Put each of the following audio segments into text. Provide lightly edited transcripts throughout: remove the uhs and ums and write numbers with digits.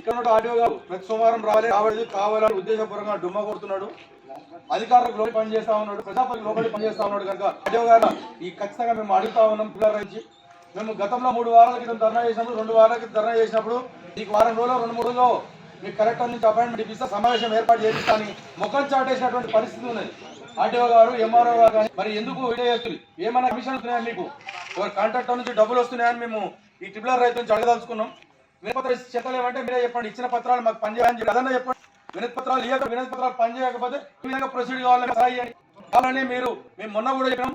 ఇక్కడ ఆడియో గారు ప్రతి సోమవారం రావాలి కావాలని ఉద్దేశపూర్వకంగా డుమ్మ కొడుతున్నాడు. అధికారులకు లోపలి పనిచేస్తా ఉన్నాడు, ప్రజాపతి లోపలి పనిచేస్తా ఉన్నాడు. కనుక ఆడియో గారు ఈ ఖచ్చితంగా మేము అడుగుతా ఉన్నాం. పిల్లల నుంచి మేము గతంలో 3 వారాల క్రితం ధర్నా చేసినప్పుడు 2 వారాల క్రితం ధర్నా చేసినప్పుడు నీకు వారం రోజులు 2-3 రోజుల్లో మీకు కలెక్టర్ నుంచి అపాయింట్మెంట్ ఇప్పిస్తా, సమావేశం ఏర్పాటు చేపిస్తాను ముఖం చాటేసినటువంటి పరిస్థితి ఉన్నది. ఆర్టీఓ గారు, ఎంఆర్ఓ గారు కానీ మరి ఎందుకు వీడియో చేస్తుంది? ఏమైనా కమిషన్ వస్తున్నాయని మీకు కాంట్రాక్టర్ నుంచి డబ్బులు వస్తున్నాయని మేము ఈ ట్రిపులర్ రైతు నుంచి అడగదలుచుకున్నాం. వినతిపత్రాలు చెప్పలేమంటే మీరే చెప్పండి. ఇచ్చిన పత్రాలు మాకు పనిచేయాలని చెప్పి అదన్నా చెప్పండి. వినతిపత్రాలు వినతిపత్రాలు పనిచేయకపోతే ఈ విధంగా ప్రొసీడ్ కావాలని సహాయం కావాలని మేము మొన్న కూడా చెప్పినాం.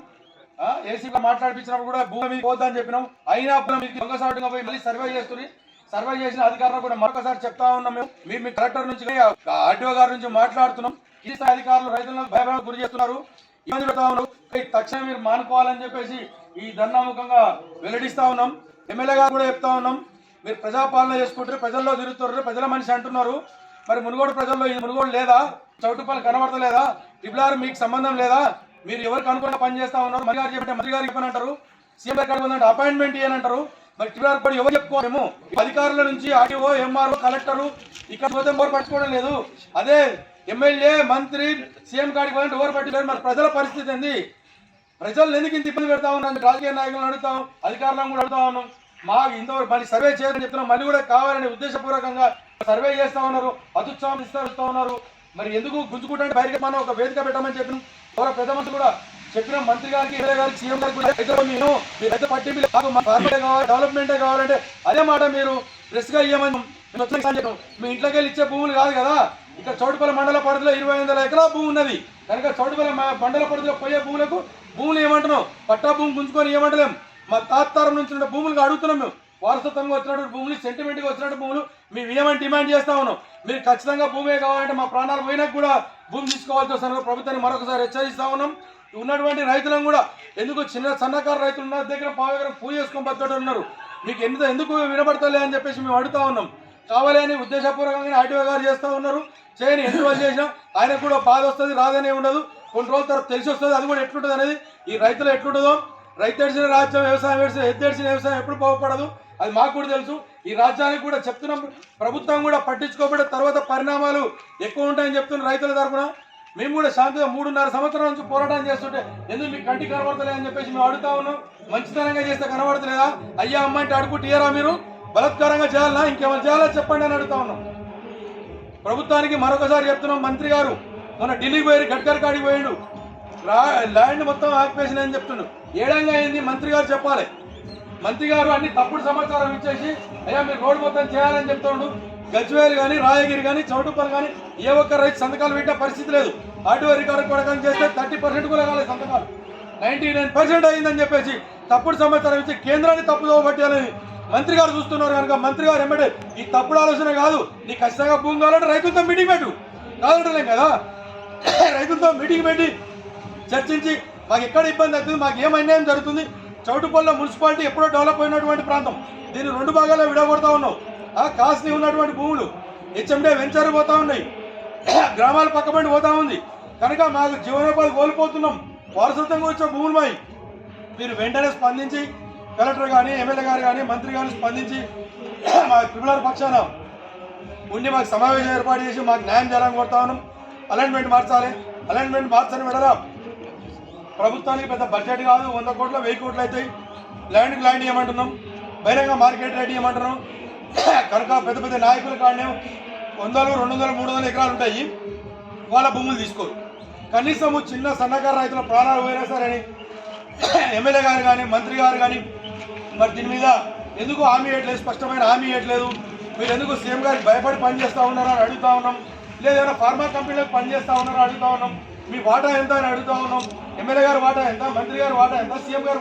ఏసీగా మాట్లాడిపించినప్పుడు కూడా భూమి మీద పోద్దని చెప్పినాం. అయినా మీకు దొంగసాటుగా పోయి మళ్ళీ సర్వే చేస్తుంది. సర్వే చేసిన అధికారులు కూడా మరొకసారి చెప్తా ఉన్నాం. మేము మీ కలెక్టర్ నుంచి ఆర్టీఓ గారి నుంచి మాట్లాడుతున్నాం. ఈ స్థాయి అధికారులు రైతులను భయభ్రాంతికి గురి చేస్తున్నారు, ఇబ్బంది పెడతా ఉన్నారు. తక్షణం మీరు మానుకోవాలని చెప్పేసి ఈ ధర్నాముఖంగా వెల్లడిస్తా ఉన్నాం. ఎమ్మెల్యే గారు కూడా చెప్తా ఉన్నాం, మీరు ప్రజాపాలన చేసుకుంటారు, ప్రజల్లో తిరుగుతున్నారు, ప్రజల మనిషి అంటున్నారు. మరి మునుగోడు ప్రజల్లో ఇది మునుగోడు లేదా? చౌటుపల్లి కనబడతలేదా? ట్రిపులర్ మీకు సంబంధం లేదా? మీరు ఎవరికి అనుకున్న పని చేస్తా ఉన్నారు? మంత్రి గారు చెప్పంటే మంత్రి గారికి చెప్పనంటారు, సీఎం గారికి అపాయింట్మెంట్ ఇవ్వనంటారు. మరి ట్రిపులర్ కూడా ఎవరు చెప్పుకోలేము. అధికారుల నుంచి ఆర్టీఓ, ఎంఆర్ఓ, కలెక్టరు ఇక్కడ పోతే ఎవరు పట్టుకోవడం లేదు. అదే ఎమ్మెల్యే, మంత్రి, సీఎం గారికి పోతే ఎవరు పట్టుకోలేదు. మరి ప్రజల పరిస్థితి ఏంది? ప్రజలు ఎందుకు ఇంత ఇబ్బంది పెడతా ఉన్నాం? రాజకీయ నాయకులను అడుగుతాం, అధికారులను కూడా అడుగుతా ఉన్నాం. మాకు ఇంతవరకు మళ్ళీ సర్వే చేయని చెప్తున్నాం. మళ్ళీ కూడా కావాలని ఉద్దేశపూర్వకంగా సర్వే చేస్తా ఉన్నారు, అత్యుత్సాహం ఇస్తా ఉన్నారు. మరి ఎందుకు గుంజుకుంటే బయటకి మనం ఒక వేదిక పెట్టమని చెప్పిన ఎవరో పెద్ద మంత్రి కూడా చెప్పిన మంత్రి గారికి, ఎమ్మెల్యే గారికి, సీఎం గారికి రైతు పట్టింపు కావాలి, డెవలప్మెంటే కావాలంటే అదే మాట మీరు రిస్క్గా ఇవ్వమని చెప్పాం. మీ ఇంట్లోకి వెళ్ళి ఇచ్చే భూములు కాదు కదా. ఇక్కడ చౌటుపల్లి మండల పరిధిలో 25,000 ఎకరాల భూమి ఉన్నది. కనుక చౌటుపల్లి మండల పరిధిలో పోయే భూములు ఏమంటున్నాం? పట్టా భూమి గుంజుకొని ఏమంటలేం. మా తాత్తారం నుంచి ఉన్న భూములు అడుగుతున్నాం. మేము వారసత్వంగా వచ్చినటువంటి భూములు, సెంటిమెంట్గా వచ్చినట్టు భూములు మేము ఏమని డిమాండ్ చేస్తా ఉన్నాం. మీరు ఖచ్చితంగా భూమే కావాలంటే మా ప్రాణాలు పోయినా కూడా భూమి తీసుకోవాల్సి వస్తున్నారు. ప్రభుత్వాన్ని మరొకసారి హెచ్చరిస్తా ఉన్నాం. ఉన్నటువంటి రైతులను కూడా ఎందుకు సన్నకారు రైతులు ఉన్న దగ్గర పావుగరం పూజ చేసుకొని బతుకుంటూ ఉన్నారు. మీకు ఎందుకు వినబడతలే అని చెప్పేసి మేము అడుగుతా ఉన్నాం. కావాలి అని ఉద్దేశపూర్వకంగా ఆర్టీఓ గారు చేస్తూ ఉన్నారు. చేయని ఎన్ని రోజులు చేసినా ఆయనకు కూడా బాధ వస్తుంది, రాదనే ఉండదు. కొన్ని రోజుల తర్వాత తెలిసి వస్తుంది అది కూడా ఎట్లుంటుంది అనేది. ఈ రైతులు ఎట్లుంటుందో, రైతు ఏడ్చిన రాజ్యం, వ్యవసాయం ఎత్తేడ్చిన వ్యవసాయం ఎప్పుడు బాగుపడదు అది మాకు కూడా తెలుసు. ఈ రాజ్యానికి కూడా చెప్తున్నాం, ప్రభుత్వం కూడా పట్టించుకోబడే తర్వాత పరిణామాలు ఎక్కువ ఉంటాయని చెప్తున్న రైతుల తరఫున మేము కూడా శాంతిగా 3.5 సంవత్సరాల నుంచి పోరాటం చేస్తుంటే ఎందుకు మీకు కంటి కనబడతలే అని చెప్పేసి మేము అడుగుతా ఉన్నాం. మంచితనంగా చేస్తే కనబడతలేదా? అయ్యా అమ్మ అంటే అడుగుటీయరా? మీరు బలత్కారంగా చేయాలన్నా ఇంకేమైనా చేయాలో చెప్పండి అని అడుగుతా ఉన్నాం. ప్రభుత్వానికి మరొకసారి చెప్తున్నాం, మంత్రి గారు మొన్న ఢిల్లీకి పోయి గడ్కరీ కాడికి పోయిండు, ల్యాండ్ మొత్తం ఆక్యుపేషన్ అని చెప్తుండు. ఏడంగా అయింది మంత్రి గారు చెప్పాలి. మంత్రి గారు అన్ని తప్పుడు సమాచారం ఇచ్చేసి అయ్యా మీరు రోడ్డు మొత్తం చేయాలని చెప్తుండు. గజ్వేల్ కానీ, రాయగిరి కానీ, చౌటుపల్లి కానీ ఏ ఒక్క రైతు సంతకాలు పెట్టే పరిస్థితి లేదు. ఆర్టీఓ రికార్డు కూడా చేస్తే 30% కూడా కాలేదు సంతకాలు, 99% అయిందని చెప్పేసి తప్పుడు సమాచారం ఇచ్చి కేంద్రాన్ని తప్పుదో పట్టాలని మంత్రి గారు చూస్తున్నారు. కనుక మంత్రి గారు వెంబడే ఈ తప్పుడు ఆలోచన కాదు, నీకు ఖచ్చితంగా భూమి కావాలంటే రైతులతో మీటింగ్ పెట్టు, కాదంటలేం కదా. రైతులతో మీటింగ్ పెట్టి చర్చించి మాకు ఎక్కడ ఇబ్బంది అవుతుంది, మాకు ఏం అన్యాయం జరుగుతుంది. చౌటుపల్లిలో మున్సిపాలిటీ ఎప్పుడో డెవలప్ అయినటువంటి ప్రాంతం, దీన్ని 2 భాగాల్లో విడగొడతా ఉన్నాం. కాస్ట్లీ ఉన్నటువంటి భూములు హెచ్ఎండే వెంచర్ పోతా ఉన్నాయి, గ్రామాల పక్కబండి పోతా ఉంది. కనుక మాకు జీవనోపాధి కోల్పోతున్నాం. వారసత్వంగా వచ్చే భూములు మాయి. మీరు వెంటనే స్పందించి కలెక్టర్ కానీ, ఎమ్మెల్యే గారు కానీ, మంత్రి గారు స్పందించి మా ట్రిపులర్ పక్షాన ఉండి మాకు సమావేశం ఏర్పాటు చేసి మాకు న్యాయం చేయాలని కోరుతా ఉన్నాం. అలైన్మెంట్ మార్చాలి. అలైన్మెంట్ మార్చని విడరా ప్రభుత్వానికి పెద్ద బడ్జెట్ కాదు, 100 కోట్లు 1000 కోట్లు అవుతాయి. ల్యాండ్కి ల్యాండ్ ఇవ్వమంటున్నాం, బహిరంగ మార్కెట్ రేట్ ఇవ్వమంటున్నాం. కనుక పెద్ద పెద్ద నాయకులు కానీ 100, 200, 300 ఎకరాలు ఉంటాయి, వాళ్ళ భూములు తీసుకోరు. కనీసము చిన్న సన్నకారు రైతుల ప్రాణాలు పోయినా సరే అని ఎమ్మెల్యే గారు కానీ, మంత్రి గారు కానీ మరి దీని మీద ఎందుకు హామీ ఇవ్వట్లేదు, స్పష్టమైన హామీ ఇవ్వట్లేదు. మీరు ఎందుకు సీఎం గారికి భయపడి పనిచేస్తూ ఉన్నారో అని అడుగుతా ఉన్నాం. లేదైనా ఫార్మా కంపెనీలకు పనిచేస్తూ ఉన్నారో అడుగుతా ఉన్నాం. మీ వాటా ఎంత అని అడుగుతా ఉన్నాం. ఎమ్మెల్యే గారు వాటా ఎంత, మంత్రి గారు వాటా ఎంత, సీఎం గారు